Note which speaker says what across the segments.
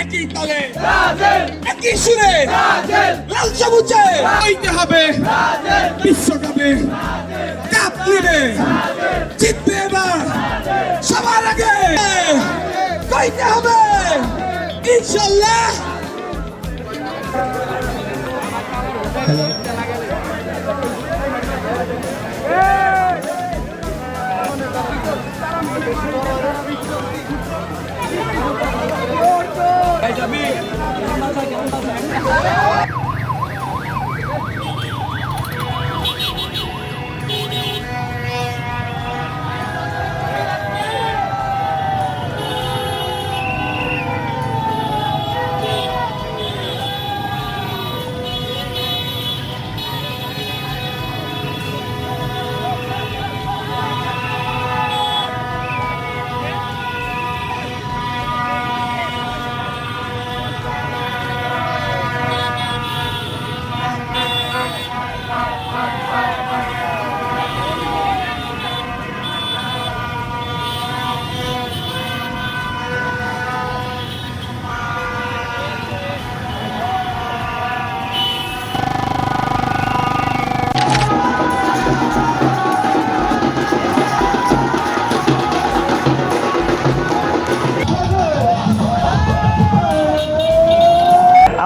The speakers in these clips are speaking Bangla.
Speaker 1: একই তালে একই সুরে লাল সবুজে হইতে হবে বিশ্বকাপে কাপ নিবে জিতবে এবার সবার আগে কইতে হবে ইনশাল্লাহ।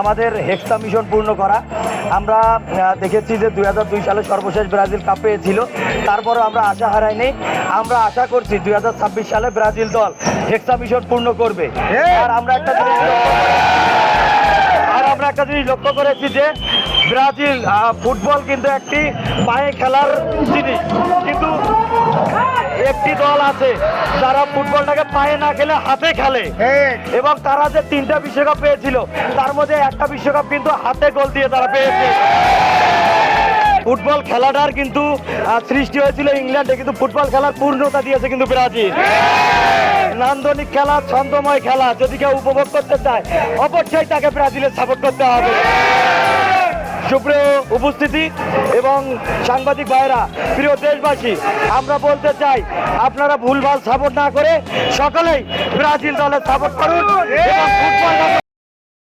Speaker 2: আমাদের হেক্সা মিশন পূর্ণ করা। আমরা দেখেছি যে 2002 সালে সর্বশেষ ব্রাজিল কাপ পেয়েছিল, তারপরে আমরা আশা হারাইনি। আমরা আশা করছি 2026 সালে ব্রাজিল দল হেক্সা মিশন পূর্ণ করবে। আর আমরা একটা জিনিস লক্ষ্য করেছি যে ব্রাজিল ফুটবল কিন্তু একটি পায়ে খেলার জিনিস, কিন্তু একটি দল আছে যারা ফুটবলটাকে পায়ে না খেলে হাতে খেলে, এবং তারা যে 3টা বিশ্বকাপ পেয়েছিল তার মধ্যে একটা বিশ্বকাপ কিন্তু হাতে গোল দিয়ে তারা পেয়েছে। ফুটবল খেলাটার কিন্তু সৃষ্টি হয়েছিল ইংল্যান্ডে, কিন্তু ফুটবল খেলার পূর্ণতা দিয়েছে কিন্তু ব্রাজিল। নান্দনিক খেলা, ছন্দময় খেলা যদি কেউ উপভোগ করতে চায় অবশ্যই তাকে ব্রাজিলের সাপোর্ট করতে হবে। সুপ্রিয় উপস্থিতি এবং সাংবাদিক ভাইরা, প্রিয় দেশবাসী, আমরা বলতে চাই আপনারা ভুলভাল সাপোর্ট না করে সকলেই ব্রাজিল দলের সাপোর্ট করুন এবং ফুটবল